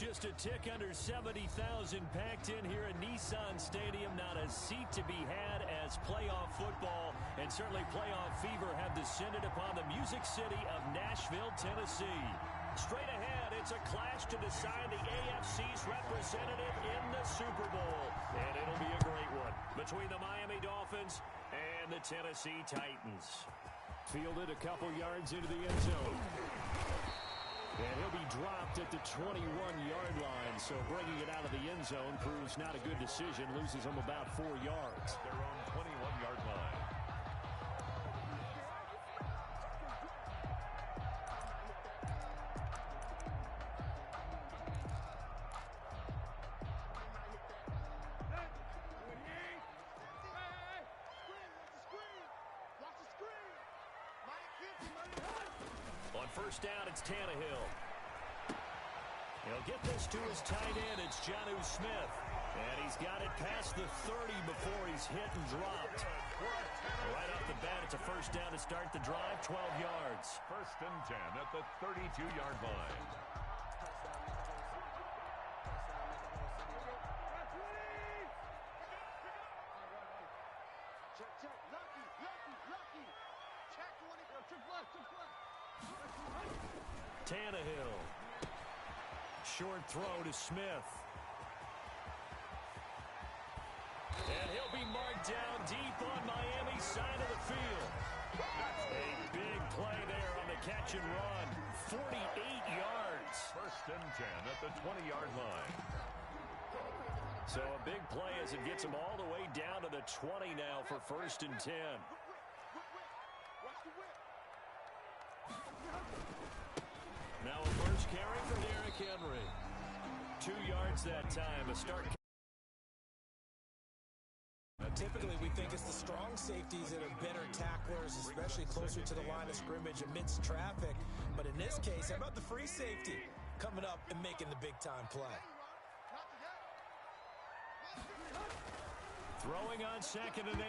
Just a tick under 70,000 packed in here at Nissan Stadium. Not a seat to be had as playoff football and certainly playoff fever have descended upon the Music City of Nashville, Tennessee. Straight ahead, it's a clash to decide the AFC's representative in the Super Bowl. And it'll be a great one between the Miami Dolphins and the Tennessee Titans. Fielded a couple yards into the end zone. And he'll be dropped at the 21-yard line. So bringing it out of the end zone proves not a good decision. Loses him about 4 yards. Their own 21-yard line. On first down, it's Tannehill. He'll get this to his tight end. It's Jonnu Smith. And he's got it past the 30 before he's hit and dropped. Right off the bat, it's a first down to start the drive, 12 yards. First and 10 at the 32-yard line. Tannehill. Short throw to Smith. And he'll be marked down deep on Miami's side of the field. A big play there on the catch and run. 48 yards. First and 10 at the 20-yard line. So a big play as it gets him all the way down to the 20 now for first and 10. Now a first carry for Derrick Henry. 2 yards that time. A start. Typically, we think it's the strong safeties that are better tacklers, especially closer to the line of scrimmage amidst traffic. But in this case, how about the free safety coming up and making the big-time play? Throwing on second and 8,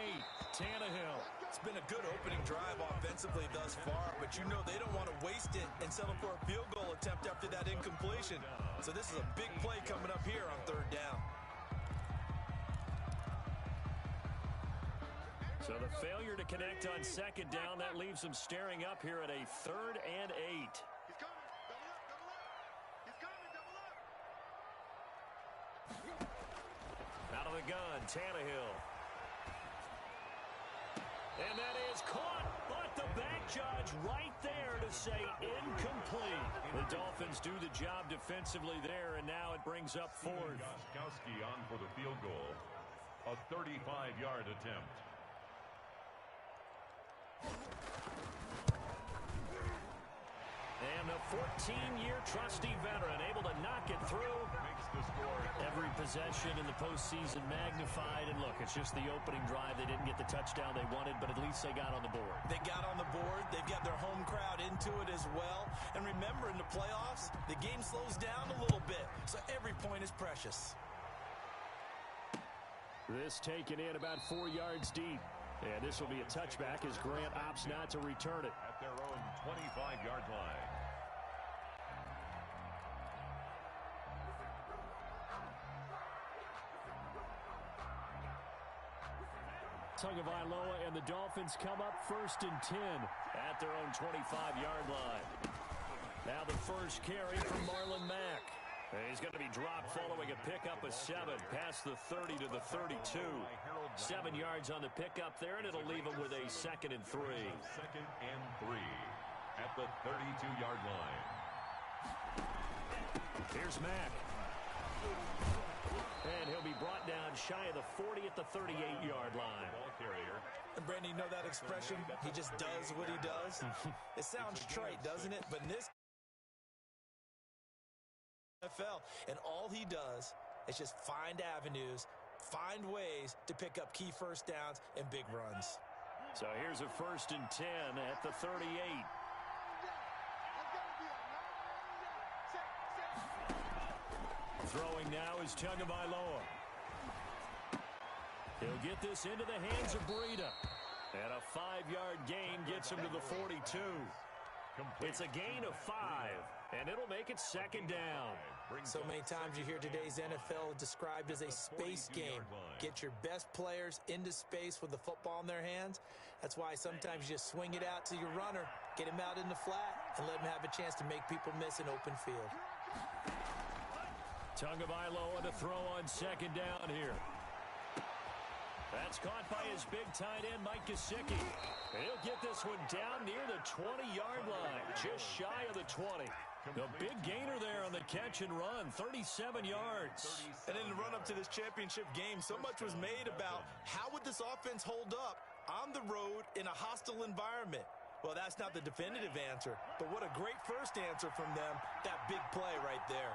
Tannehill. It's been a good opening drive offensively thus far, but you know they don't want to waste it and settle for a field goal attempt after that incompletion. So this is a big play coming up here on third down. So the failure to connect on second down, that leaves them staring up here at a third and 8. Out of the gun, Tannehill. And that is caught, but the back judge right there to say incomplete. The Dolphins do the job defensively there, and now it brings up fourth. Gostkowski on for the field goal. A 35-yard attempt. And a 14-year trusty veteran able to knock it through. Makes the score. Every possession in the postseason magnified. And look, it's just the opening drive. They didn't get the touchdown they wanted, but at least they got on the board. They got on the board. They've got their home crowd into it as well. And remember, in the playoffs, the game slows down a little bit. So every point is precious. This taken in about 4 yards deep. And this will be a touchback as Grant opts not to return it. At their own 25-yard line. Tagovailoa and the Dolphins come up first and 10 at their own 25-yard line. Now the first carry from Marlon Mack. He's going to be dropped following a pickup of 7 past the 30 to the 32. 7 yards on the pickup there, and it'll leave him with a second and 3. Second and 3 at the 32-yard line. Here's Mack. And he'll be brought down shy of the 40 at the 38-yard line. Ball carrier. And Brandon, you know that expression? He just does what he does. It sounds trite, doesn't it? But in this NFL, and all he does is just find avenues, find ways to pick up key first downs and big runs. So here's a first and 10 at the 38. Throwing now is Tagovailoa. He'll get this into the hands of Breida. And a 5-yard gain gets him to the 42. It's a gain of 5, and it'll make it second down. So many times you hear today's NFL described as a space game. Get your best players into space with the football in their hands. That's why sometimes you just swing it out to your runner, get him out in the flat, and let him have a chance to make people miss an open field. Tagovailoa to throw on second down here. That's caught by his big tight end, Mike Gesicki. And he'll get this one down near the 20-yard line, just shy of the 20. The big gainer there on the catch and run, 37 yards. And in the run-up to this championship game, so much was made about how would this offense hold up on the road in a hostile environment. Well, that's not the definitive answer, but what a great first answer from them, that big play right there.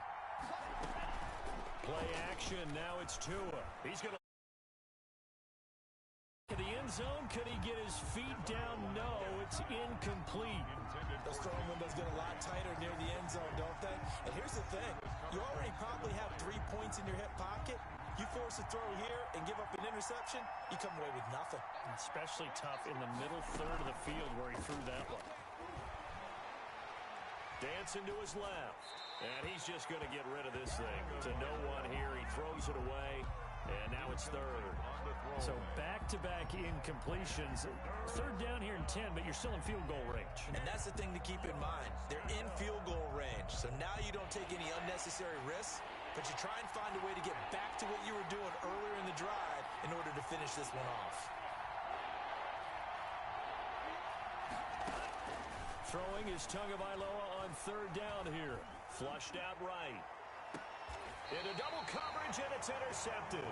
Play action, now it's Tua. He's going to the end zone. Could he get his feet down? No, it's incomplete. Those throwing windows get a lot tighter near the end zone, don't they? And here's the thing. You already probably have 3 points in your hip pocket. You force a throw here and give up an interception, you come away with nothing. Especially tough in the middle third of the field where he threw that one. Dancing to his left. And he's just going to get rid of this thing. To no one here. He throws it away. And now it's third. So back-to-back incompletions. Third down here in 10, but you're still in field goal range. And that's the thing to keep in mind. They're in field goal range. So now you don't take any unnecessary risks, but you try and find a way to get back to what you were doing earlier in the drive in order to finish this one off. Throwing is Tagovailoa on third down here. Flushed out right. Into double coverage, and it's intercepted.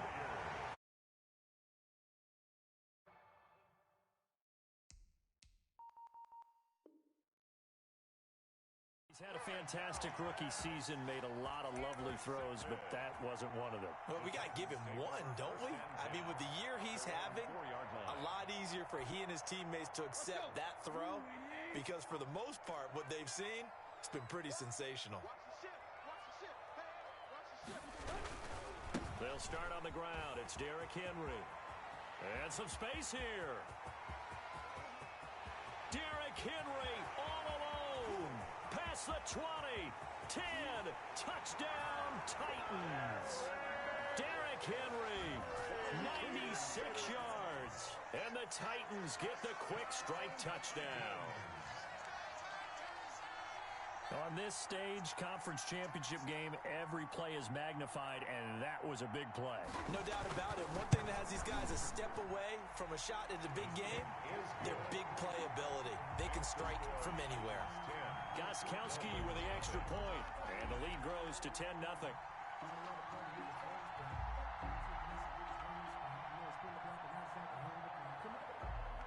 He's had a fantastic rookie season, made a lot of lovely throws, but that wasn't one of them. Well, we got to give him one, don't we? I mean, with the year he's having, a lot easier for he and his teammates to accept that throw, because for the most part, what they've seen, it's been pretty sensational. They'll start on the ground. It's Derrick Henry. And some space here. Derrick Henry all alone. Past the 20. 10. Touchdown, Titans. Derrick Henry, 96 yards. And the Titans get the quick strike touchdown. On this stage, conference championship game, every play is magnified, and that was a big play. No doubt about it. One thing that has these guys a step away from a shot in the big game, their big play ability. They can strike from anywhere. Gostkowski with the extra point, and the lead grows to 10-0.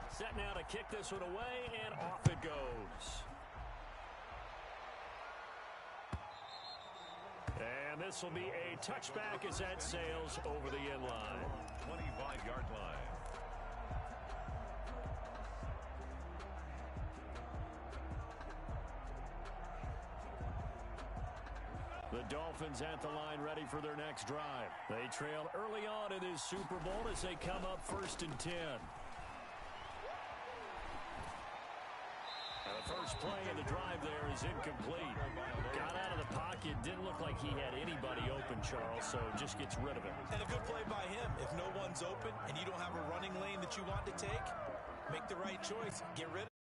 Set now to kick this one away, and off it goes. And this will be a touchback as that sails over the end line. 25-yard line. The Dolphins at the line ready for their next drive. They trail early on in this Super Bowl as they come up 1st and 10. The first play of the drive there is incomplete. Got out of the pocket. Didn't look like he had anybody open, Charles, so just gets rid of it. And a good play by him. If no one's open and you don't have a running lane that you want to take, make the right choice. Get rid of it.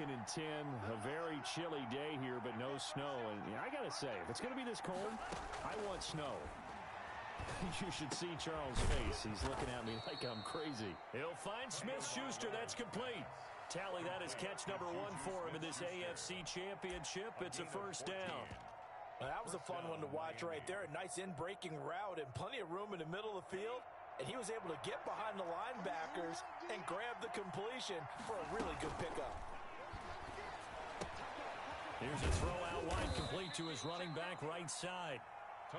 2nd and 10, a very chilly day here, but no snow. And I got to say, if it's going to be this cold, I want snow. You should see Charles' face. He's looking at me like I'm crazy. He'll find Smith-Schuster. That's complete. Tally that is catch number 1 for him in this AFC championship. It's a first down. Well, that was a fun one to watch right there. A nice in-breaking route and plenty of room in the middle of the field. And he was able to get behind the linebackers and grab the completion for a really good pickup. Here's a throw out wide, complete to his running back right side.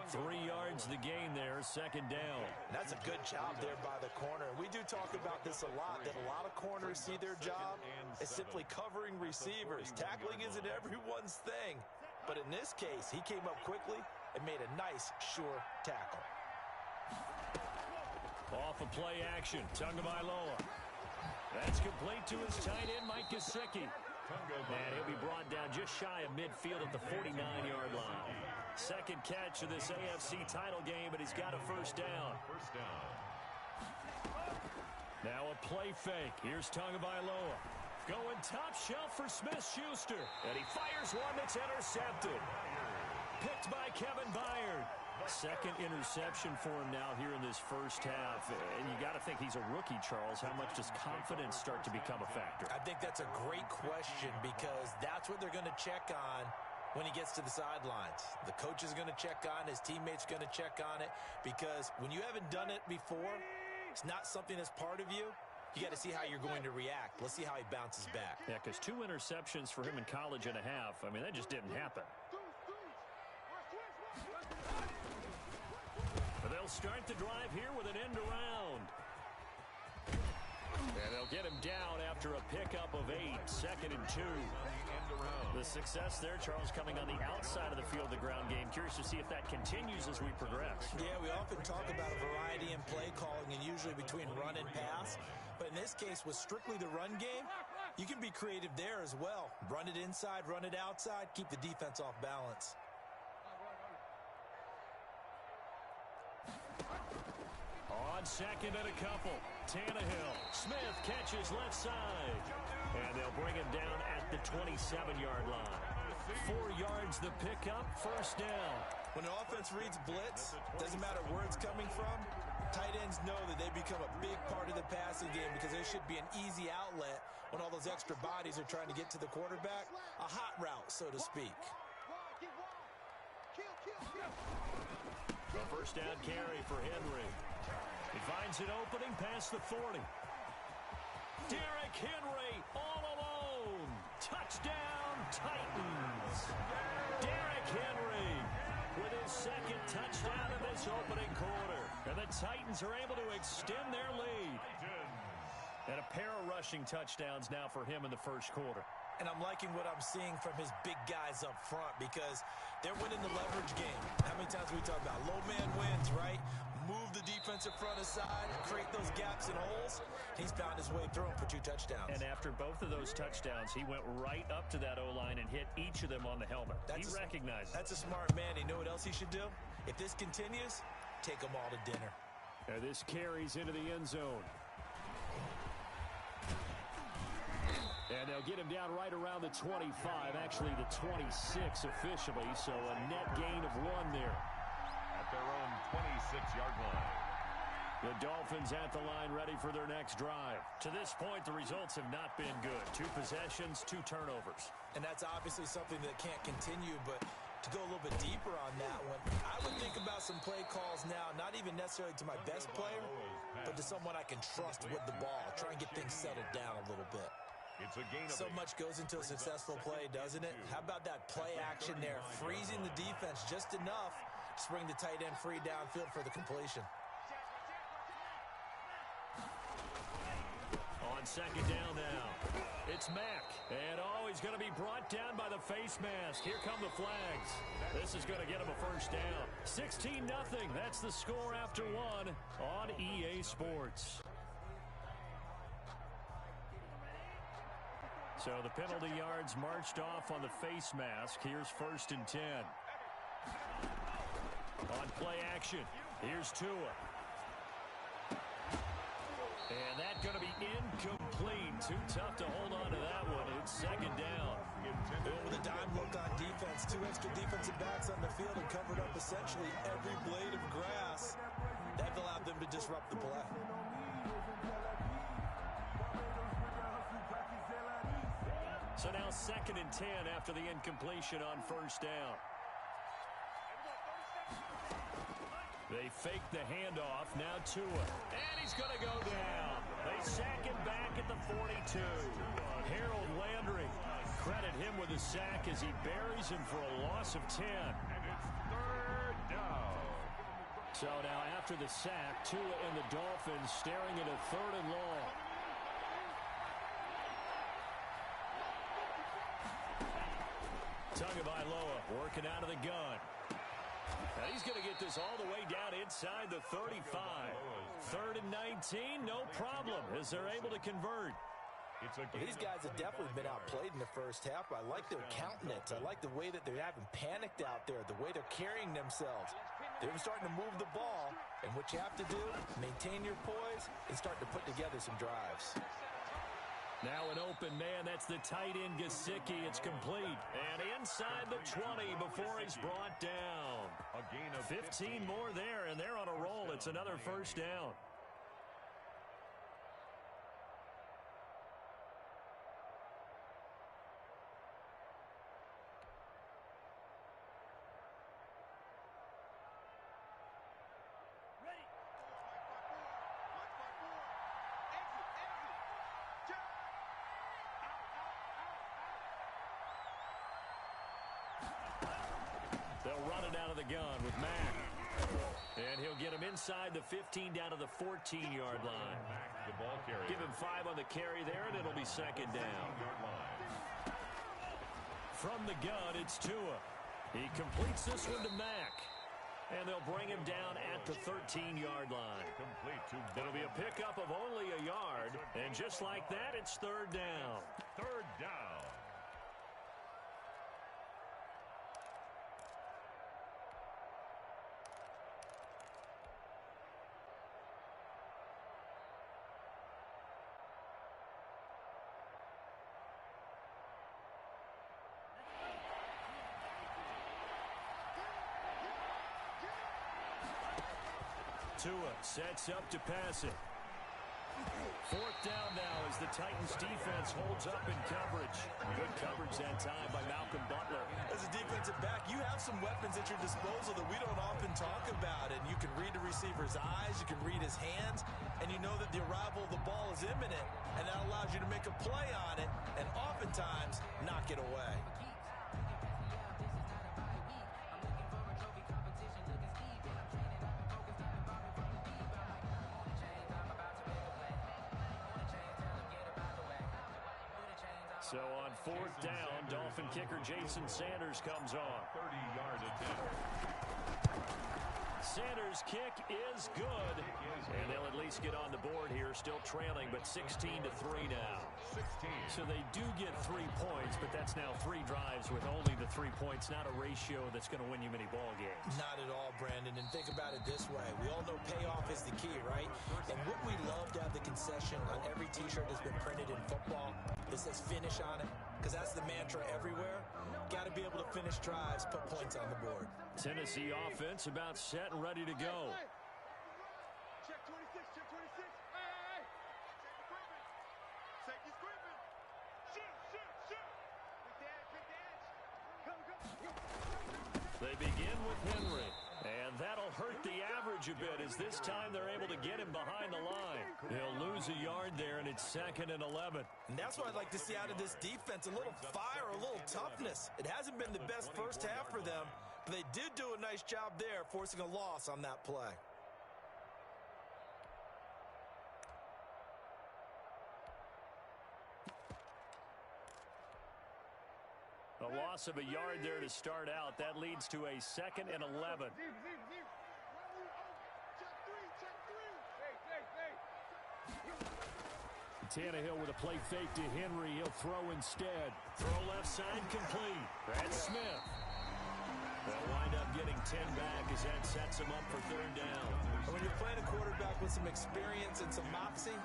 3 yards the gain there, second down. That's a good job there by the corner. We do talk about this a lot, that a lot of corners see their job as simply covering receivers. Tackling isn't everyone's thing. But in this case, he came up quickly and made a nice, sure tackle. Off of play action, Tagovailoa. That's complete to his tight end, Mike Gesicki. And he'll be brought down just shy of midfield at the 49-yard line. Second catch of this AFC title game, and he's got a first down. Now a play fake. Here's Tagovailoa. Going top shelf for Smith-Schuster. And he fires one that's intercepted. Picked by Kevin Byard. Second interception for him now here in this first half. And you got to think he's a rookie, Charles. How much does confidence start to become a factor? I think that's a great question because that's what they're going to check on when he gets to the sidelines. The coach is going to check on, his teammates are going to check on it, because when you haven't done it before, it's not something that's part of you. You got to see how you're going to react. Let's see how he bounces back. Yeah, because 2 interceptions for him in college and a half. I mean, that just didn't happen. But they'll start the drive here with an end around. And they'll get him down after a pickup of 8, 2nd and 2. The success there, Charles, coming on the outside of the field, the ground game. Curious to see if that continues as we progress. Yeah, we often talk about a variety in play calling and usually between run and pass. But in this case, with strictly the run game, you can be creative there as well. Run it inside, run it outside, keep the defense off balance. On second and a couple, Tannehill. Smith catches left side. And they'll bring him down at the 27-yard line. 4 yards the pickup, first down. When an offense reads blitz, doesn't matter where it's coming from, tight ends know that they become a big part of the passing game because there should be an easy outlet when all those extra bodies are trying to get to the quarterback. A hot route, so to speak. A first down carry for Henry. He finds an opening past the 40. Derrick Henry all alone. Touchdown, Titans. Derrick Henry with his second touchdown in this opening quarter. And the Titans are able to extend their lead. And a pair of rushing touchdowns now for him in the first quarter. And I'm liking what I'm seeing from his big guys up front because they're winning the leverage game. How many times we talk about low man wins, right? Move the defensive front aside, create those gaps and holes. He's found his way through them for 2 touchdowns. And after both of those touchdowns, he went right up to that O-line and hit each of them on the helmet. He recognized it. That's a smart man. You know what else he should do? If this continues, take them all to dinner. And this carries into the end zone. And they'll get him down right around the 25, actually the 26 officially, so a net gain of 1 there. At their own 26-yard line. The Dolphins at the line ready for their next drive. To this point, the results have not been good. 2 possessions, 2 turnovers. And that's obviously something that can't continue, but to go a little bit deeper on that one, I would think about some play calls now, not even necessarily to my best player, but to someone I can trust with the ball. Try and get things settled down a little bit. It's a gain of So much goes into a successful play, doesn't it? How about that play action there, freezing the defense just enough to bring the tight end free downfield for the completion. On second down now, it's Mack. And he's going to be brought down by the face mask. Here come the flags. This is going to get him a first down. 16-0. That's the score after 1 on EA Sports. So the penalty yards marched off on the face mask. Here's 1st and 10. On play action, here's Tua. And that's going to be incomplete. Too tough to hold on to that one. It's 2nd down. With a dime look on defense, 2 extra defensive backs on the field and covered up essentially every blade of grass. That allowed them to disrupt the play. So now 2nd and 10 after the incompletion on 1st down. They fake the handoff. Now Tua. And he's going to go down. They sack him back at the 42. Harold Landry. Credit him with a sack as he buries him for a loss of 10. And it's 3rd down. So now after the sack, Tua and the Dolphins staring at a 3rd and long. Tagovailoa working out of the gun. Now he's going to get this all the way down inside the 35. 3rd and 19, no problem, as they're able to convert. These guys have definitely been outplayed in the first half. I like their countenance. I like the way that they haven't panicked out there, the way they're carrying themselves. They're starting to move the ball, and what you have to do, maintain your poise and start to put together some drives. Now an open man. That's the tight end, Gesicki. It's complete. And inside the 20 before he's brought down. 15 more there, and they're on a roll. It's another first down. They'll run it out of the gun with Mack. And he'll get him inside the 15 down to the 14-yard line. Give him 5 on the carry there, and it'll be second down. From the gun, it's Tua. He completes this one to Mack. And they'll bring him down at the 13-yard line. It'll be a pickup of only a yard. And just like that, it's third down. Third down. Tua sets up to pass it. Fourth down now as the Titans defense holds up in coverage. Good coverage that time by Malcolm Butler. As a defensive back, you have some weapons at your disposal that we don't often talk about. And you can read the receiver's eyes, you can read his hands, and you know that the arrival of the ball is imminent. And that allows you to make a play on it and oftentimes knock it away. So on fourth down, Dolphin kicker Jason Sanders comes on. 30-yard attempt. Sanders' kick is good. And they'll at least get on the board here, still trailing, but 16-3 now. 16. So they do get 3 points, but that's now 3 drives with only the 3 points, not a ratio that's going to win you many ball games. Not at all, Brandon. And think about it this way. We all know payoff is the key, right? And would we love to have the concession on every T-shirt that's been printed in football that says finish on it? Because that's the mantra everywhere. Got to be able to finish drives, put points on the board. Tennessee offense about set and ready to go. Check 26, check 26. Hey! Safety screaming. Shoot. Quick dash. Come. They begin with Henry. And that'll hurt the average a bit as this time they're able to get him behind the line. He'll lose a yard there, and it's 2nd and 11. And that's what I'd like to see out of this defense, a little fire, a little toughness. It hasn't been the best first half for them, but they did do a nice job there, forcing a loss on that play. A loss of a yard there to start out. That leads to a 2nd and 11. Tannehill with a play fake to Henry. He'll throw instead. Throw left side complete. That's Smith. They'll wind up getting 10 back as that sets him up for third down. When you're playing a quarterback with some experience and some moxie,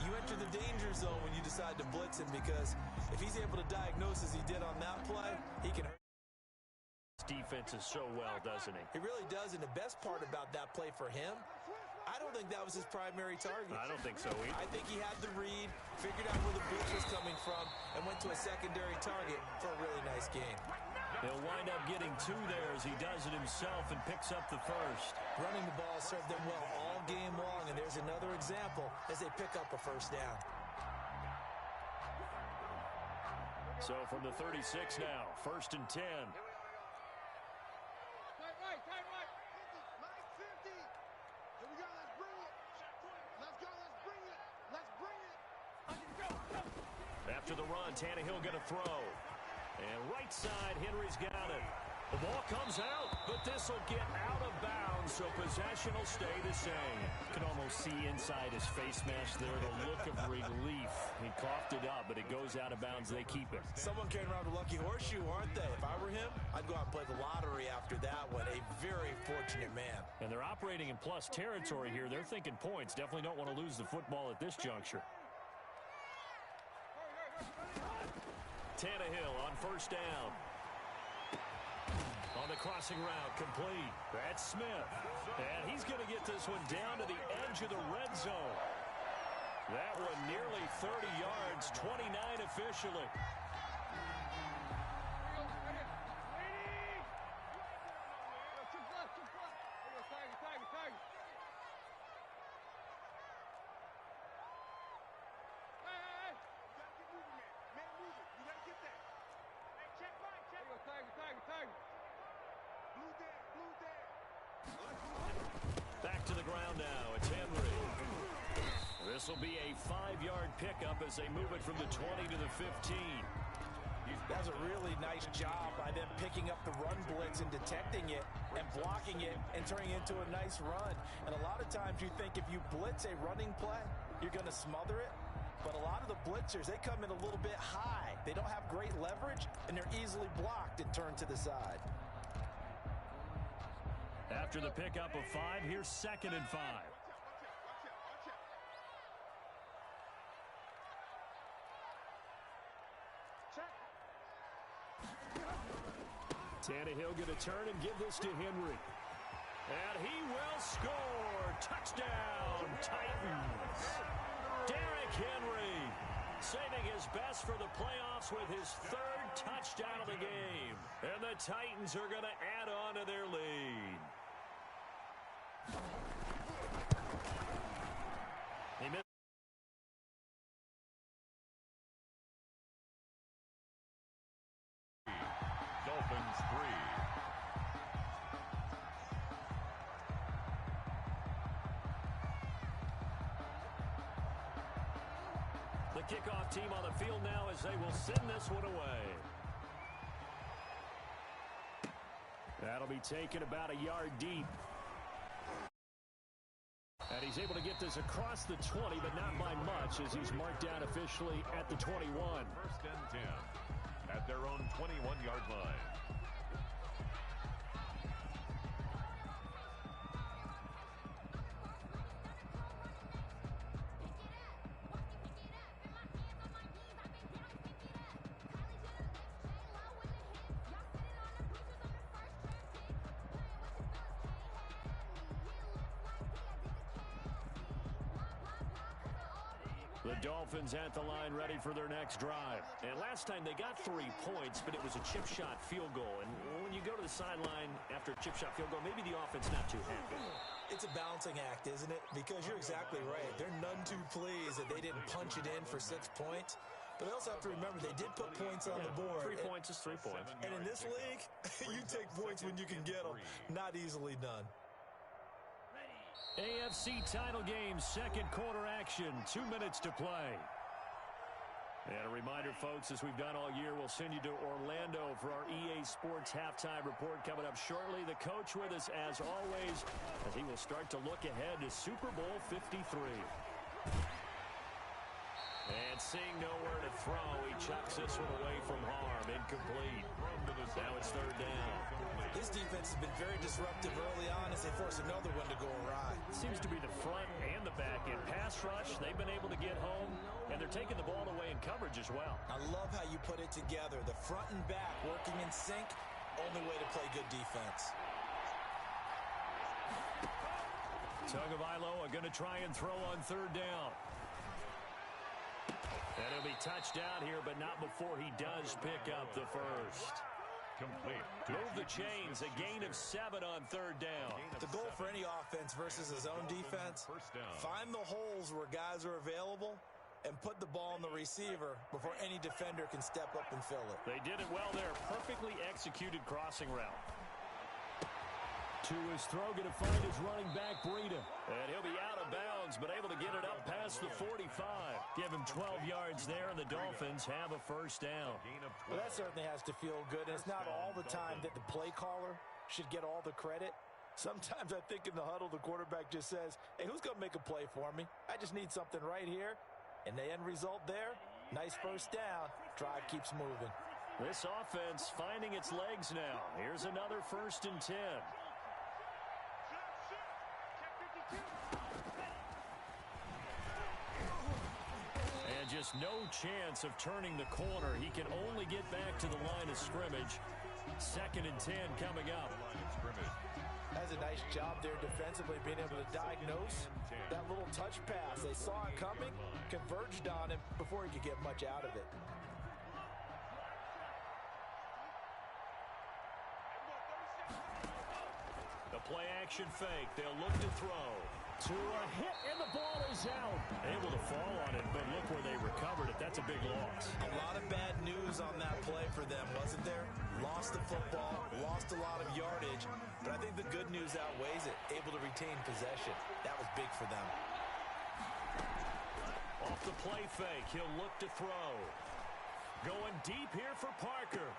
you enter the danger zone when you decide to blitz him, because if he's able to diagnose as he did on that play, he can hurt. Defense is so well, doesn't he? He really does, and the best part about that play for him, I don't think that was his primary target. I don't think so either. I think he had the read, figured out where the blitz was coming from, and went to a secondary target for a really nice game. He'll wind up getting 2 there as he does it himself and picks up the first. Running the ball served them well all game long, and there's another example as they pick up a first down. So from the 36 now, 1st and 10. Tight right. 50. Here we go, let's bring it. Let's bring it. After the run, Tannehill going to throw. And right side, Henry's got it. The ball comes out, but this will get out of bounds, so possession will stay the same. You can almost see inside his face mask there the look of relief. He coughed it up, but it goes out of bounds. They keep it. Someone carrying around a lucky horseshoe, aren't they? If I were him, I'd go out and play the lottery after that one. A very fortunate man. And they're operating in plus territory here. They're thinking points. Definitely don't want to lose the football at this juncture. Tannehill on first down. On the crossing route, complete. That's Smith. And he's going to get this one down to the edge of the red zone. That one nearly 30 yards, 29 officially. Back to the ground now. It's Henry. This will be a 5-yard pickup as they move it from the 20 to the 15. That was a really nice job by them picking up the run blitz and detecting it and blocking it and turning it into a nice run. And a lot of times you think if you blitz a running play, you're going to smother it. But a lot of the blitzers, they come in a little bit high. They don't have great leverage, and they're easily blocked and turned to the side. After the pickup of 5, here's 2nd and 5. Tannehill going to turn and give this to Henry. And he will score. Touchdown, Titans. Derrick Henry saving his best for the playoffs with his 3rd touchdown of the game. And the Titans are going to add on to their lead. He missed. Dolphins 3. The kickoff team on the field now as they will send this one away. That'll be taken about a yard deep. And he's able to get this across the 20, but not by much as he's marked down officially at the 21. 1st and 10 at their own 21-yard line. The Dolphins at the line ready for their next drive. And last time they got 3 points, but it was a chip shot field goal. And when you go to the sideline after a chip shot field goal, maybe the offense not too happy. It's a balancing act, isn't it? Because you're exactly right. They're none too pleased that they didn't punch it in for 6 points. But they also have to remember they did put points on the board. 3 points is 3 points. And in this league, you take points when you can get them. Not easily done. AFC title game, 2nd quarter action, 2 minutes to play. And a reminder, folks, as we've done all year, we'll send you to Orlando for our EA Sports halftime report coming up shortly. The coach with us, as always, as he will start to look ahead to Super Bowl 53. And seeing nowhere to throw, he chucks this one away from harm. Incomplete. Now it's 3rd down. This defense has been very disruptive early on as they force another one to go awry. Seems to be the front and the back end. Pass rush, they've been able to get home, and they're taking the ball away in coverage as well. I love how you put it together. The front and back working in sync, only way to play good defense. Tagovailoa going to try and throw on 3rd down. And he'll be touched down here, but not before he does pick up the first. Complete. Move the chains, a gain of 7 on 3rd down. The goal for any offense versus his own defense, find the holes where guys are available and put the ball in the receiver before any defender can step up and fill it. They did it well there. Perfectly executed crossing route. To his throw, going to find his running back, Breida. And he'll be out of bounds, but able to get it up past the 45. Give him 12 yards there, and the Dolphins have a first down. Well, that certainly has to feel good, and it's not all the time that the play caller should get all the credit. Sometimes I think in the huddle, the quarterback just says, hey, who's going to make a play for me? I just need something right here. And the end result there, nice first down. Drive keeps moving. This offense finding its legs now. Here's another 1st and 10. And just no chance of turning the corner. He can only get back to the line of scrimmage. 2nd and 10 coming up. Has a nice job there defensively, being able to diagnose that little touch pass. They saw it coming, converged on him before he could get much out of it. The play action fake. They'll look to throw. To a hit, and the ball is out. Able to fall on it, but look where they recovered it. That's a big loss. A lot of bad news on that play for them, wasn't there? Lost the football, lost a lot of yardage, but I think the good news outweighs it. Able to retain possession. That was big for them. Off the play fake, he'll look to throw. Going deep here for Parker.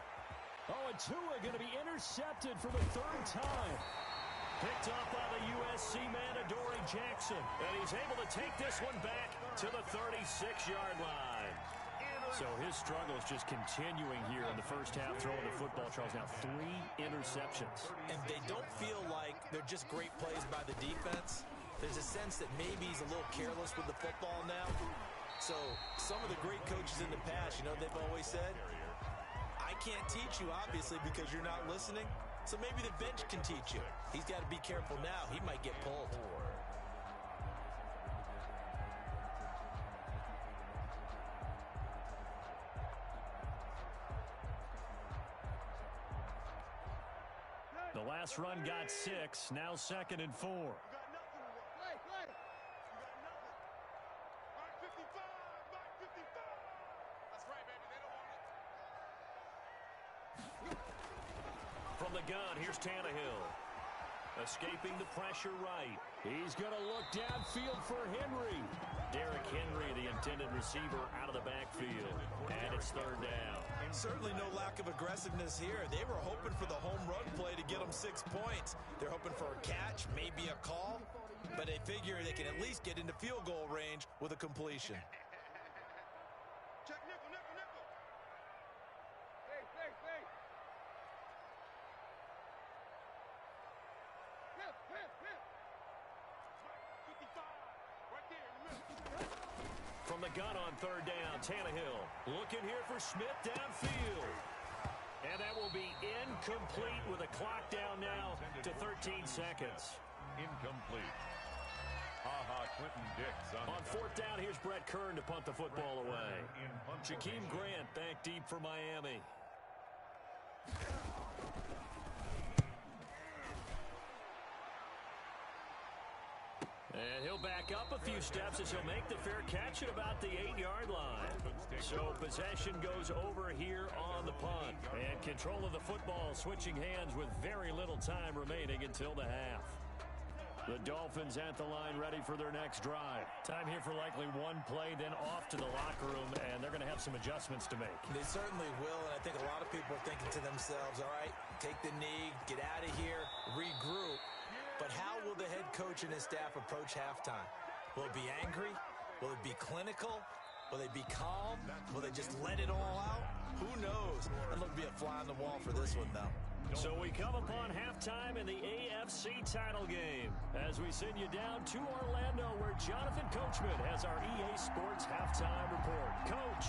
Oh, and Tua going to be intercepted for the 3rd time. Picked up by the USC man, Adoree Jackson. And he's able to take this one back to the 36-yard line. So his struggle is just continuing here in the first half, throwing the football. Charles, now 3 interceptions. And they don't feel like they're just great plays by the defense. There's a sense that maybe he's a little careless with the football now. So some of the great coaches in the past, you know, they've always said, I can't teach you, obviously, because you're not listening. So maybe the bench can teach you. He's got to be careful now. He might get pulled. The last run got 6. Now 2nd and 4. From the gun, here's Tannehill. Escaping the pressure right. He's going to look downfield for Henry. Derrick Henry, the intended receiver, out of the backfield. And it's 3rd down. Certainly no lack of aggressiveness here. They were hoping for the home run play to get them 6 points. They're hoping for a catch, maybe a call. But they figure they can at least get into field goal range with a completion. Check nickel, nickel, nickel. Hey, hey, hey. Hip, hip, hip. 55. Right there in the middle. From the gun on 3rd down, Tannehill looking here for Smith downfield. And that will be incomplete with a clock down now to 13 seconds. Incomplete. Quentin Dix On 4th down, here's Brett Kern to punt the football away. Jakeem Grant back deep for Miami. And he'll back up a few steps as he'll make the fair catch at about the 8-yard line. So possession goes over here on the punt. And control of the football switching hands with very little time remaining until the half. The Dolphins at the line ready for their next drive. Time here for likely one play, then off to the locker room, and they're going to have some adjustments to make. They certainly will, and I think a lot of people are thinking to themselves, all right, take the knee, get out of here, regroup. But how will the head coach and his staff approach halftime? Will it be angry? Will it be clinical? Will they be calm? Will they just let it all out? Who knows? It'll be a fly on the wall for this one, though. So we come upon halftime in the AFC title game as we send you down to Orlando where Jonathan Coachman has our EA Sports halftime report. Coach.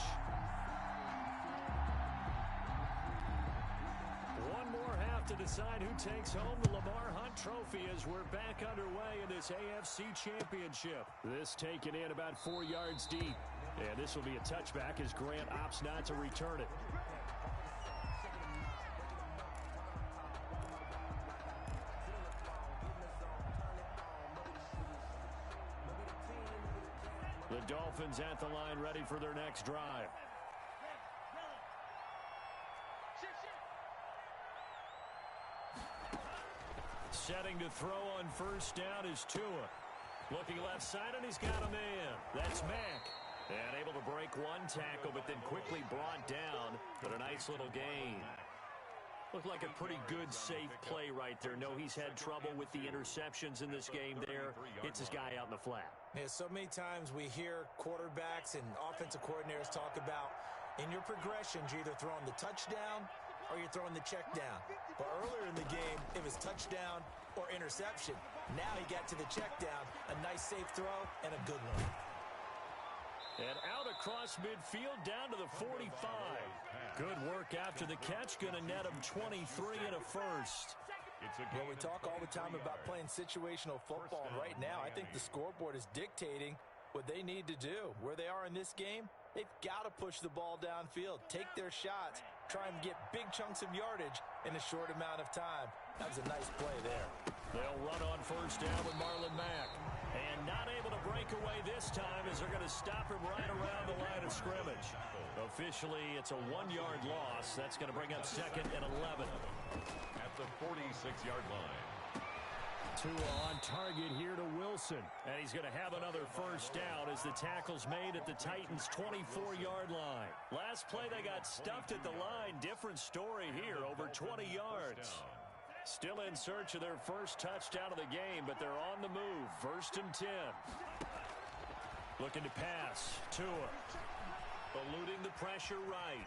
One more half to decide who takes home the Lamar Hunt Trophy as we're back underway in this AFC Championship. This taken in about 4 yards deep. And this will be a touchback as Grant opts not to return it. The Dolphins at the line ready for their next drive. Setting to throw on first down is Tua. Looking left side, and he's got a man. That's Mack. And to break one tackle, but then quickly brought down. But a nice little gain. Looked like a pretty good, safe play right there. No, he's had trouble with the interceptions in this game there. Hits his guy out in the flat. Yeah, so many times we hear quarterbacks and offensive coordinators talk about in your progressions, you're either throwing the touchdown or you're throwing the check down. But earlier in the game, it was touchdown or interception. Now he got to the check down. A nice safe throw and a good one. And out across midfield down to the 45. Good work after the catch. Going to net him 23 and a first. Well, we talk all the time about playing situational football. And right now, I think the scoreboard is dictating what they need to do. Where they are in this game, they've got to push the ball downfield, take their shots, try and get big chunks of yardage in a short amount of time. That was a nice play there. They'll run on first down with Marlon Mack. And not able to break away this time as they're going to stop him right around the line of scrimmage. Officially, it's a 1-yard loss. That's going to bring up 2nd and 11. At the 46-yard line. Tua on target here to Wilson. And he's going to have another first down as the tackle's made at the Titans' 24-yard line. Last play, they got stuffed at the line. Different story here, over 20 yards. Still in search of their first touchdown of the game, but they're on the move. 1st and 10. Looking to pass. Tua. Eluding the pressure right.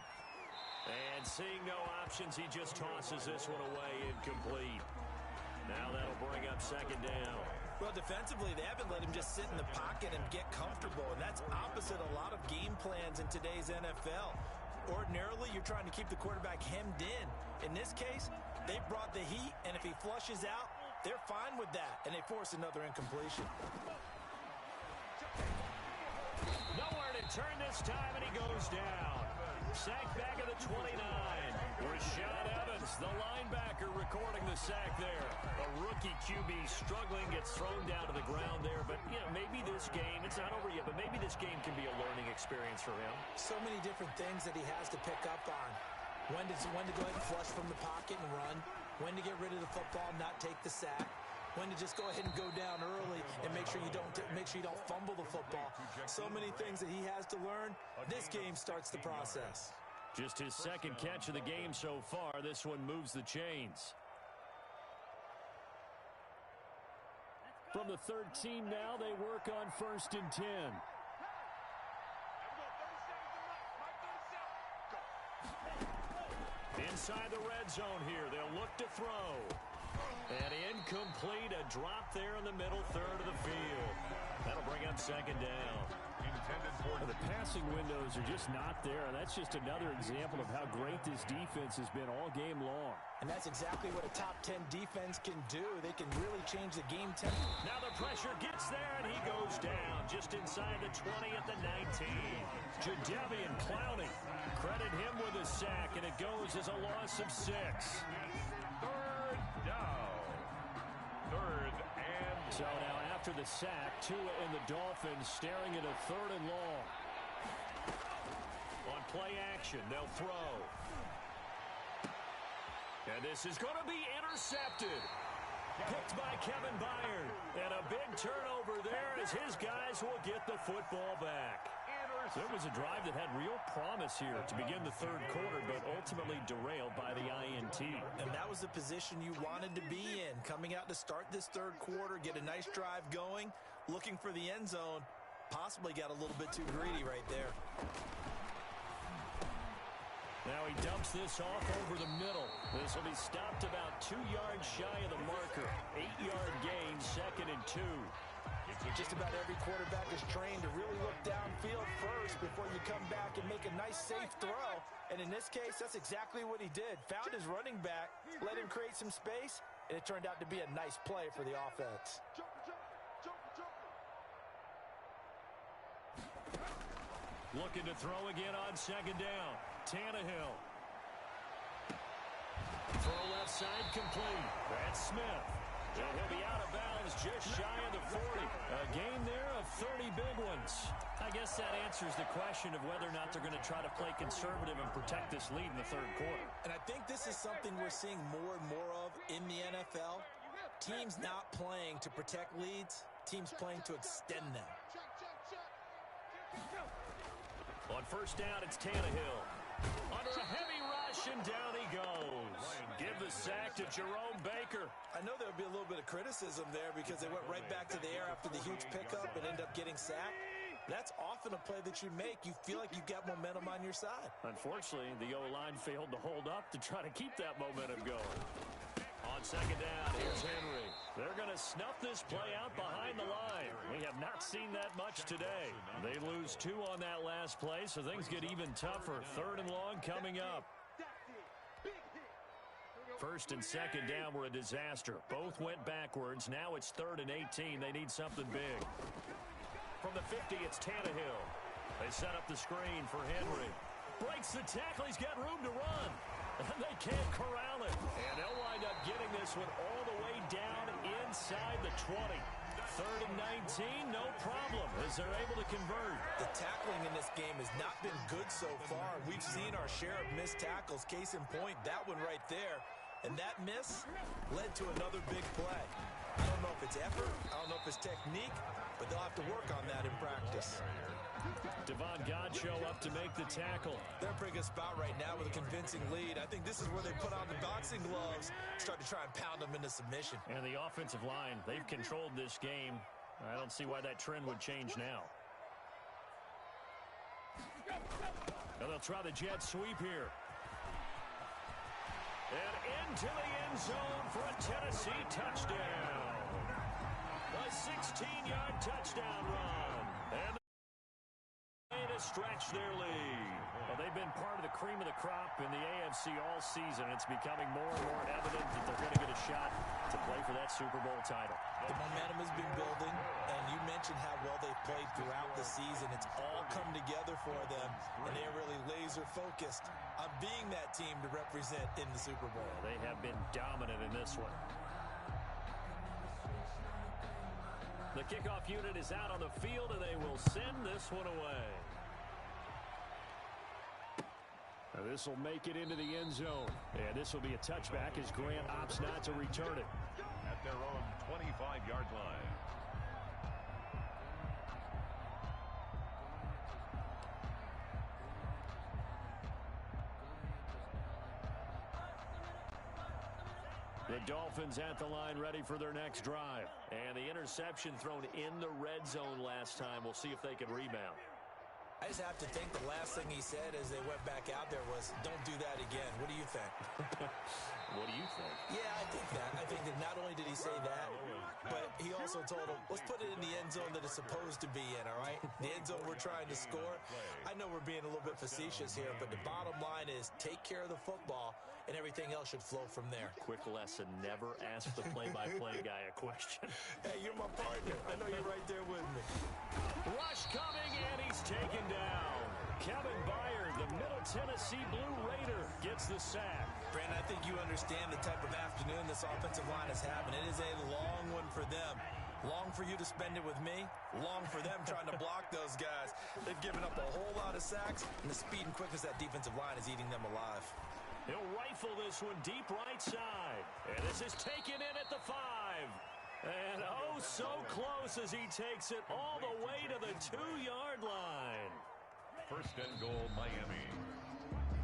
And seeing no options, he just tosses this one away incomplete. Now that'll bring up 2nd down. Well, defensively, they haven't let him just sit in the pocket and get comfortable, and that's opposite a lot of game plans in today's NFL. Ordinarily, you're trying to keep the quarterback hemmed in. In this case, they brought the heat, and if he flushes out, they're fine with that, and they force another incompletion. Nowhere to turn this time, and he goes down. Sack back at the 29. Rashad Evans, the linebacker, recording the sack there. A rookie QB struggling, gets thrown down to the ground there. But, you know, maybe this game, it's not over yet, but maybe this game can be a learning experience for him. So many different things that he has to pick up on. When to go ahead and flush from the pocket and run. When to get rid of the football, not take the sack. When to just go ahead and go down early and make sure you don't fumble the football. So many things that he has to learn. This game starts the process. Just his 2nd catch of the game so far. This one moves the chains. From the 13 now, they work on 1st and 10. Inside the red zone here. They'll look to throw. And incomplete. A drop there in the middle third of the field. That'll bring up 2nd down. The passing windows are just not there. That's just another example of how great this defense has been all game long. And that's exactly what a top 10 defense can do. They can really change the game tempo. Now the pressure gets there, and he goes down just inside the 20 at the 19. Jadeveon Clowney. Credit him with a sack, and it goes as a loss of 6. 3rd down. 3rd and... So now after the sack, Tua and the Dolphins staring at a 3rd and long. On play action, they'll throw. And this is going to be intercepted. Picked by Kevin Byard. And a big turnover there as his guys will get the football back. So it was a drive that had real promise here to begin the 3rd quarter, but ultimately derailed by the INT. And that was the position you wanted to be in. Coming out to start this 3rd quarter, get a nice drive going, looking for the end zone. Possibly got a little bit too greedy right there. Now he dumps this off over the middle. This will be stopped about 2 yards shy of the marker. 8-yard gain, 2nd and 2. Just about every quarterback is trained to really look downfield first before you come back and make a nice safe throw. And in this case, that's exactly what he did. Found his running back, let him create some space, and it turned out to be a nice play for the offense. Looking to throw again on 2nd down. Tannehill. Throw left side complete. That's Smith. And he'll be out of bounds just shy of the 40. A gain there of 30 big ones. I guess that answers the question of whether or not they're going to try to play conservative and protect this lead in the 3rd quarter. And I think this is something we're seeing more and more of in the NFL. Teams not playing to protect leads, teams playing to extend them. On first down, it's Tannehill. Under a heavy rush, and down he goes. Give the sack to Jerome Baker. I know there'll be a little bit of criticism there because they went right back to the air after the huge pickup and end up getting sacked. That's often a play that you make. You feel like you've got momentum on your side. Unfortunately, the O-line failed to hold up to try to keep that momentum going. On second down, here's Henry. They're going to snuff this play out behind the line. We have not seen that much today. They lose 2 on that last play, so things get even tougher. Third and long coming up. First and second down were a disaster. Both went backwards. Now it's 3rd and 18. They need something big. From the 50, it's Tannehill. They set up the screen for Henry. Breaks the tackle. He's got room to run. And they can't corral it. And they'll wind up getting this one all the way down inside the 20. 3rd and 19, no problem, as they're able to convert. The tackling in this game has not been good so far. We've seen our share of missed tackles. Case in point, that one right there. And that miss led to another big play. I don't know if it's effort, I don't know if it's technique, but they'll have to work on that in practice. Devon Godchaux up to make the tackle. They're in a pretty good spot right now with a convincing lead. I think this is where they put on the boxing gloves, start to try and pound them into submission. And the offensive line, they've controlled this game. I don't see why that trend would change now. Now they'll try the jet sweep here. And into the end zone for a Tennessee touchdown. A 16-yard touchdown run. And to stretch their lead. Well, they've been part of the cream of the crop in the AFC all season. It's becoming more and more evident that they're going to get a shot to play for that Super Bowl title. The momentum has been building, and you mentioned how well they've played throughout the season. It's all come together for them, and they're really laser-focused on being that team to represent in the Super Bowl. They have been dominant in this one. The kickoff unit is out on the field, and they will send this one away. Now this will make it into the end zone. And this will be a touchback as Grant opts not to return it. At their own 25-yard line. The Dolphins at the line ready for their next drive. And the interception thrown in the red zone last time. We'll see if they can rebound. I just have to think the last thing he said as they went back out there was, don't do that again. What do you think? What do you think? Yeah, I think that. I think that not only did he say that, but he also told him, let's put it in the end zone that it's supposed to be in, all right? The end zone we're trying to score. I know we're being a little bit facetious here, but the bottom line is take care of the football, and everything else should flow from there. Quick lesson, never ask the play-by-play guy a question. Hey, you're my partner. I know you're right there with me. Rush coming, and he's taken down. Kevin Byard, the Middle Tennessee Blue Raider, gets the sack. Brandon, I think you understand the type of afternoon this offensive line is having. It is a long one for them. Long for you to spend it with me. Long for them trying to block those guys. They've given up a whole lot of sacks, and the speed and quickness of that defensive line is eating them alive. He'll rifle this one deep right side. And this is taken in at the 5. And oh, so close as he takes it all the way to the 2-yard line. First and goal, Miami.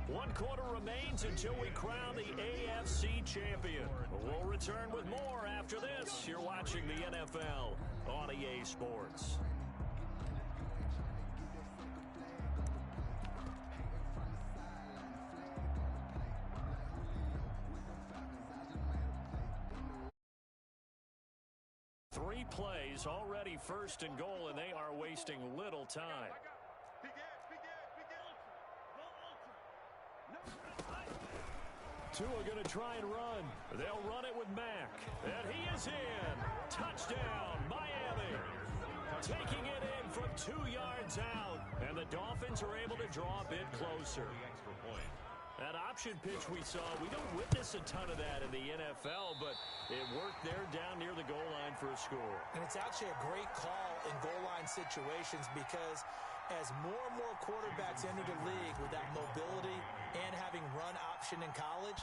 1 quarter remains until we crown the AFC champion. We'll return with more after this. You're watching the NFL on EA Sports. Three plays already first and goal, and they are wasting little time. Tua going to try and run. They'll run it with Mack. And he is in. Touchdown, Miami. Taking it in from 2 yards out. And the Dolphins are able to draw a bit closer. That option pitch we saw, we don't witness a ton of that in the NFL, but it worked there down near the goal line for a score. And it's actually a great call in goal line situations because as more and more quarterbacks enter the league with that mobility and having run option in college,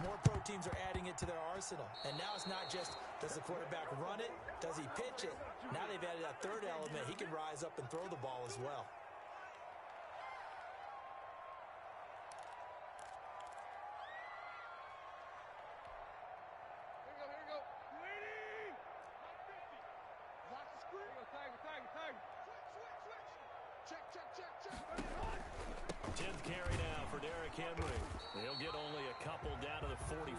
more pro teams are adding it to their arsenal. And now it's not just, does the quarterback run it? Does he pitch it? Now they've added that third element. He can rise up and throw the ball as well. 10th carry now for Derrick Henry. He'll get only a couple down to the 44.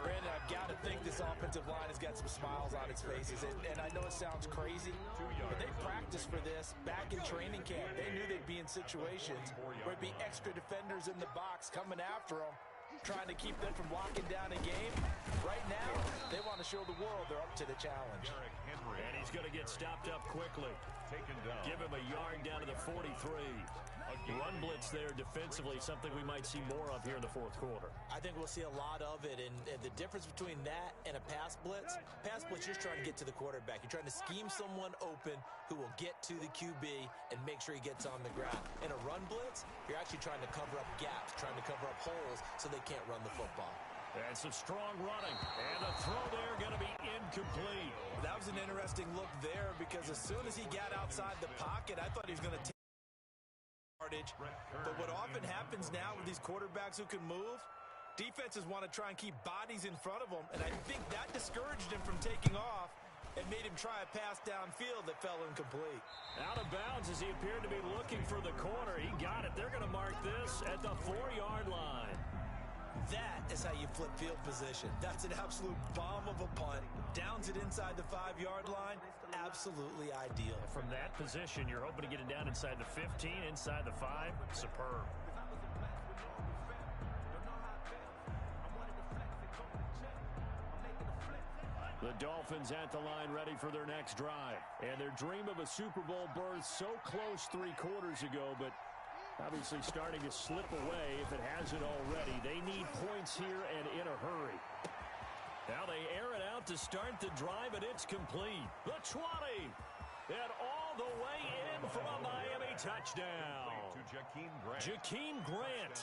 Brandon, I've got to think this offensive line has got some smiles on its faces. And I know it sounds crazy, but they practiced for this back in training camp. They knew they'd be in situations where it'd be extra defenders in the box coming after them, trying to keep them from locking down a game. Right now, they want to show the world they're up to the challenge. And he's going to get stopped up quickly. Give him a yard down to the 43. Run blitz there defensively, something we might see more of here in the fourth quarter. I think we'll see a lot of it, and the difference between that and a pass blitz, you're just trying to get to the quarterback. You're trying to scheme someone open who will get to the QB and make sure he gets on the ground. In a run blitz, you're actually trying to cover up gaps, trying to cover up holes so they can't run the football. And some strong running. And the throw there going to be incomplete. That was an interesting look there because as soon as he got outside the pocket, I thought he was going to take yardage. But what often happens now with these quarterbacks who can move, defenses want to try and keep bodies in front of them. And I think that discouraged him from taking off and made him try a pass downfield that fell incomplete. Out of bounds as he appeared to be looking for the corner. He got it. They're going to mark this at the 4-yard line. That is how you flip field position. That's an absolute bomb of a punt. Downs it inside the 5-yard line. Absolutely ideal. From that position, you're hoping to get it down inside the 15, inside the 5. Superb. The Dolphins at the line ready for their next drive. And their dream of a Super Bowl berth so close 3 quarters ago, but obviously starting to slip away if it hasn't already. They need points here and in a hurry. Now they air it out to start the drive, and it's complete. The 20. And all the way in for a Miami touchdown. Jakeem Grant,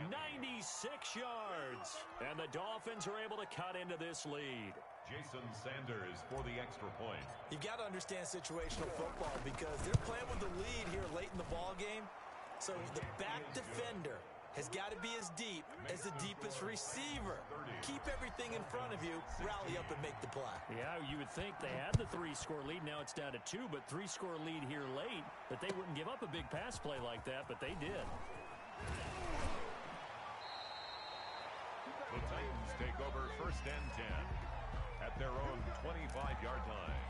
96 yards. And the Dolphins are able to cut into this lead. Jason Sanders for the extra point. You've got to understand situational football because they're playing with the lead here late in the ball game. So the back defender has got to be as deep as the deepest receiver. Keep everything in front of you, rally up and make the play. Yeah, you would think they had the 3-score lead. Now it's down to 2, but 3-score lead here late, that they wouldn't give up a big pass play like that, but they did. The Titans take over 1st and 10 at their own 25-yard line.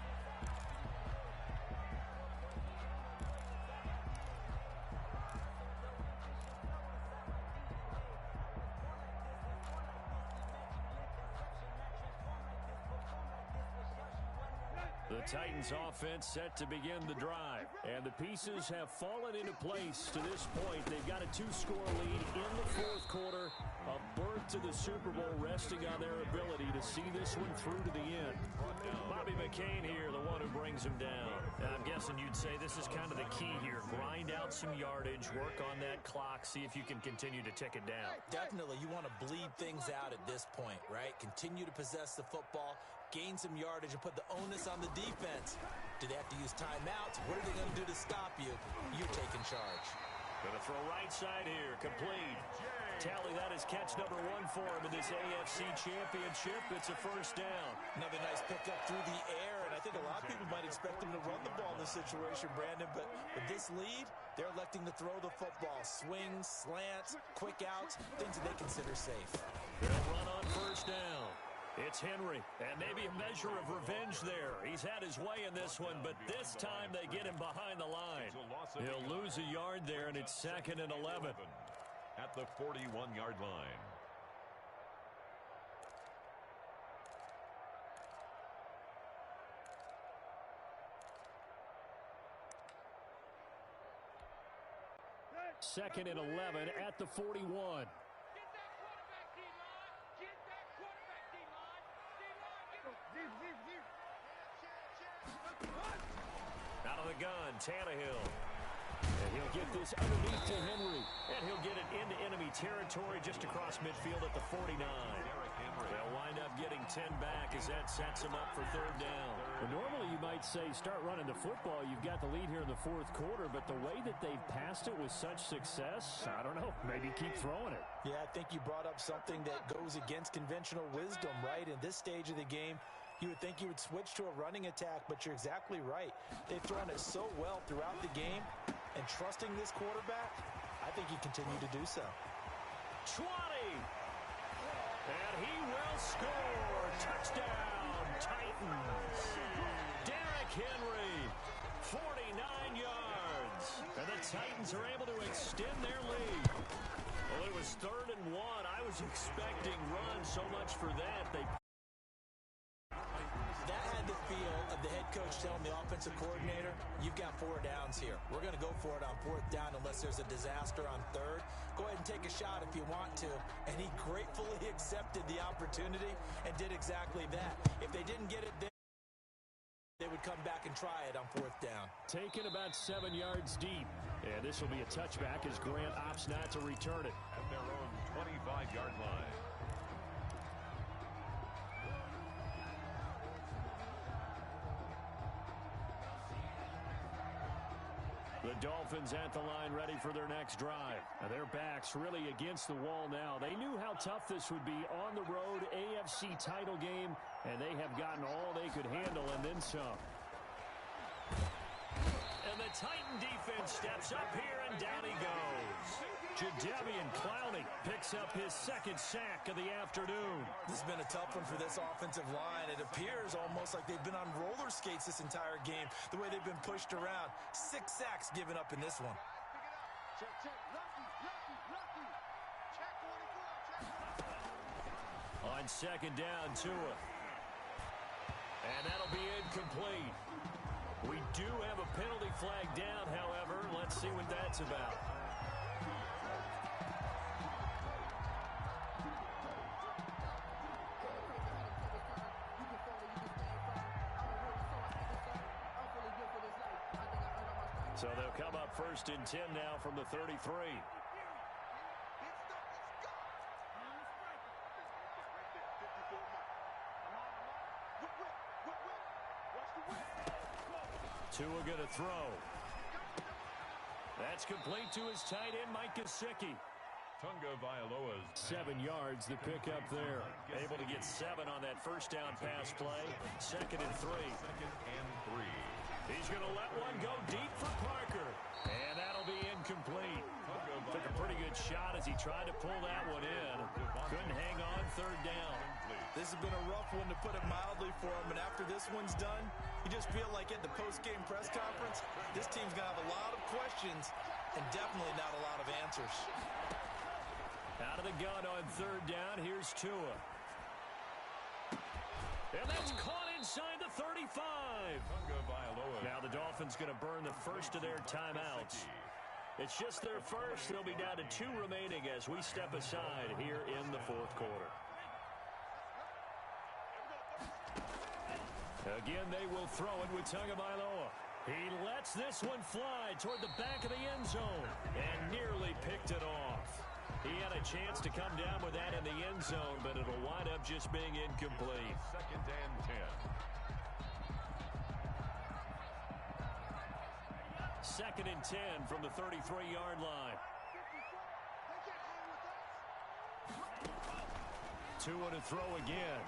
The Titans offense set to begin the drive, and the pieces have fallen into place to this point. They've got a 2-score lead in the fourth quarter. A berth to the Super Bowl resting on their ability to see this one through to the end. Bobby McCain here, the one who brings him down. And I'm guessing you'd say this is kind of the key here. Grind out some yardage, work on that clock, see if you can continue to tick it down. Definitely, you want to bleed things out at this point, right? Continue to possess the football, gain some yardage, and put the onus on the defense. Do they have to use timeouts? What are they going to do to stop you? You're taking charge. Going to throw right side here, complete. Tally, that is catch number 1 for him in this AFC Championship. It's a first down. Another nice pickup through the air, and I think a lot of people might expect him to run the ball in this situation, Brandon, but with this lead, they're electing to throw the football. Swings, slants, quick outs, things that they consider safe. They'll run on first down. It's Henry, and maybe a measure of revenge there. He's had his way in this one, but this time they get him behind the line. He'll lose a yard there, and it's 2nd and 11. At the 41-yard line. Second and 11 at the 41. Out of the gun, Tannehill. And he'll get this underneath to Henry. And he'll get it into enemy territory just across midfield at the 49. They'll wind up getting 10 back as that sets him up for 3rd down. Well, normally you might say start running the football. You've got the lead here in the fourth quarter, but the way that they've passed it with such success, I don't know, maybe keep throwing it. Yeah, I think you brought up something that goes against conventional wisdom, right? In this stage of the game, You would think you would switch to a running attack, but you're exactly right. They've thrown it so well throughout the game, and trusting this quarterback, I think you continue to do so. 20! And he will score! Touchdown, Titans! Derrick Henry, 49 yards. And the Titans are able to extend their lead. Well, it was 3rd and 1. I was expecting run so much for that. That had the feel of the head coach telling the offensive coordinator, you've got 4 downs here. We're going to go for it on 4th down unless there's a disaster on 3rd. Go ahead and take a shot if you want to. And he gratefully accepted the opportunity and did exactly that. If they didn't get it there, they would come back and try it on 4th down. Taken about 7 yards deep. And this will be a touchback as Grant opts not to return it. At their own 25-yard line. The Dolphins at the line ready for their next drive. Now their backs really against the wall now. They knew how tough this would be on the road, AFC title game, and they have gotten all they could handle and then some. And the Titan defense steps up here, and down he goes. Jadeveon Clowney picks up his 2nd sack of the afternoon. This has been a tough one for this offensive line. It appears almost like they've been on roller skates this entire game, the way they've been pushed around. 6 sacks given up in this one. Check, check. Lucky. Check 44. Check. On 2nd down, Tua. And that'll be incomplete. We do have a penalty flag down, however. Let's see what that's about. So they'll come up 1st and 10 now from the 33. Tua going to throw. That's complete to his tight end, Mike Gesicki. Tunga Vailoa's 7 yards the pick up there. Able to get 7 on that 1st down pass play. 2nd and 3. 2nd and 3. He's going to let one go deep for Parker. And that'll be incomplete. Took a pretty good shot as he tried to pull that one in. Couldn't hang on 3rd down. This has been a rough one, to put it mildly, for him. And after this one's done, you just feel like at the post-game press conference, this team's going to have a lot of questions and definitely not a lot of answers. Out of the gun on 3rd down, here's Tua. And that's caught inside the 35. Now the Dolphins going to burn the first of their timeouts. It's just their first. They'll be down to 2 remaining as we step aside here in the 4th quarter. Again, they will throw it with Tagovailoa. He lets this one fly toward the back of the end zone and nearly picked it off. He had a chance to come down with that in the end zone, but it'll wind up just being incomplete. 2nd and 10. 2nd and 10 from the 33-yard line. Tua to throw again.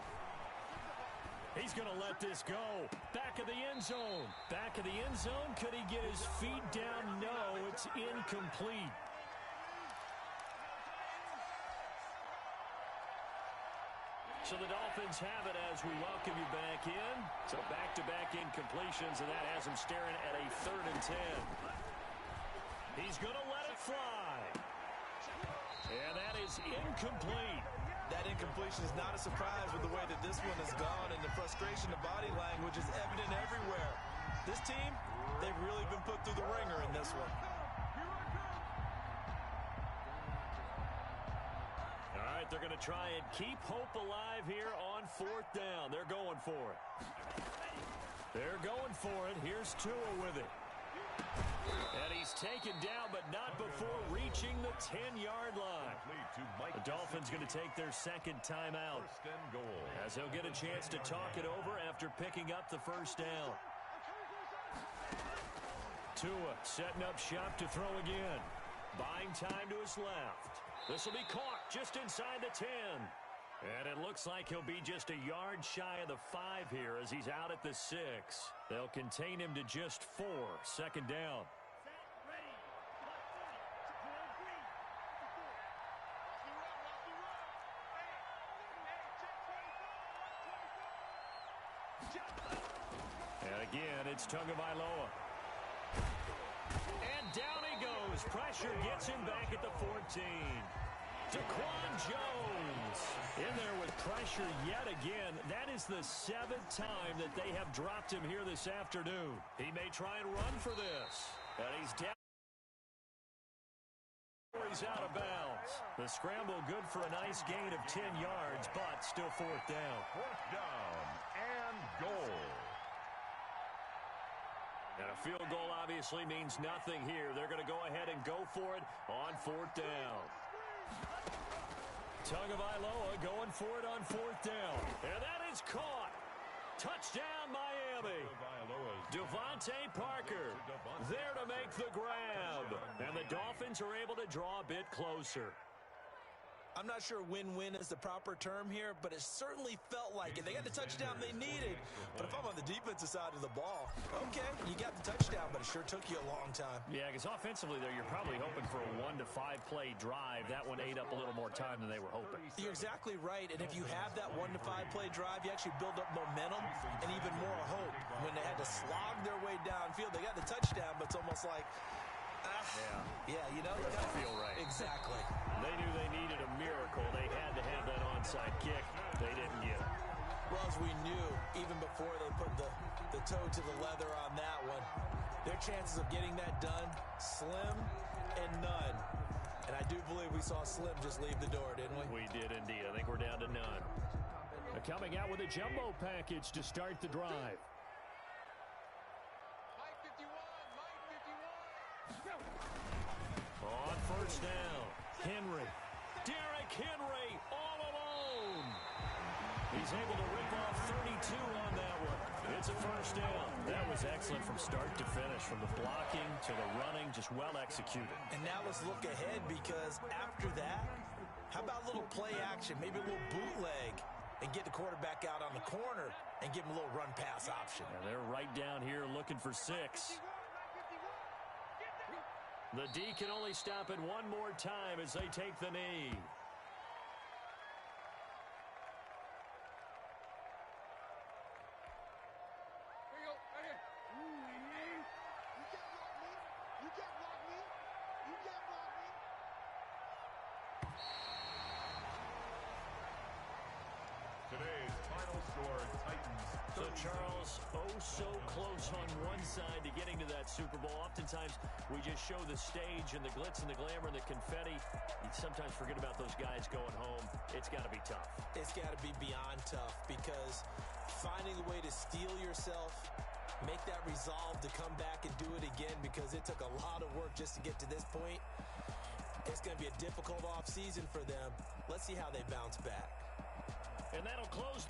He's going to let this go. Back of the end zone. Back of the end zone. Could he get his feet down? No, it's incomplete. So the Dolphins have it as we welcome you back in. So back-to-back incompletions, and that has him staring at a 3rd and 10. He's going to let it fly. And that is incomplete. That incompletion is not a surprise with the way that this one has gone, and the frustration of body language is evident everywhere. This team, they've really been put through the ringer in this one. All right, they're going to try and keep hope alive here on 4th down. They're going for it. They're going for it. Here's Tua with it. And he's taken down, but not before reaching the 10-yard line. The Dolphins going to take their 2nd timeout, as they'll get a chance to talk it over after picking up the 1st down. Tua setting up shop to throw again. Buying time to his left. This will be caught just inside the 10. And it looks like he'll be just a yard shy of the 5 here as he's out at the 6. They'll contain him to just 4. Second down. And again, it's Tagovailoa. And down he goes. Pressure gets him back at the 14. Daquan Jones in there with pressure yet again. That is the 7th time that they have dropped him here this afternoon. He may try and run for this. And he's down. He's out of bounds. The scramble good for a nice gain of 10 yards, but still 4th down. 4th down and goal. And a field goal obviously means nothing here. They're going to go ahead and go for it on 4th down. Tagovailoa going for it on 4th down. And that is caught. Touchdown, Miami. Devontae Parker there to make the grab. And the Dolphins are able to draw a bit closer. I'm not sure win-win is the proper term here, but it certainly felt like it. They got the touchdown they needed. But if I'm on the defensive side of the ball, okay, you got the touchdown, but it sure took you a long time. Yeah, because offensively there, you're probably hoping for a 1 to 5 play drive. That one ate up a little more time than they were hoping. You're exactly right, and if you have that 1 to 5 play drive, you actually build up momentum and even more hope. When they had to slog their way downfield, they got the touchdown, but it's almost like, yeah, you know, it doesn't feel right. Exactly. They knew they needed a miracle. They had to have that onside kick. They didn't get it. Well, as we knew, even before they put the toe to the leather on that one, their chances of getting that done, slim and none. And I do believe we saw Slim just leave the door, didn't we? We did indeed. I think we're down to none. Coming out with a jumbo package to start the drive. On 1st down, Henry. Derrick Henry all alone. He's able to rip off 32 on that one. It's a 1st down. That was excellent from start to finish, from the blocking to the running, just well executed. And now let's look ahead, because after that, how about a little play action, maybe a little bootleg, and get the quarterback out on the corner and give him a little run pass option. And they're right down here looking for 6. The D can only stop it one more time as they take the knee. Today's final score, Titans. So, Charles, so close on one side to getting to that Super Bowl. Oftentimes, we just show the stage and the glitz and the glamour and the confetti. You sometimes forget about those guys going home. It's got to be tough. It's got to be beyond tough, because finding a way to steel yourself, make that resolve to come back and do it again, because it took a lot of work just to get to this point. It's going to be a difficult offseason for them. Let's see how they bounce back. And that'll close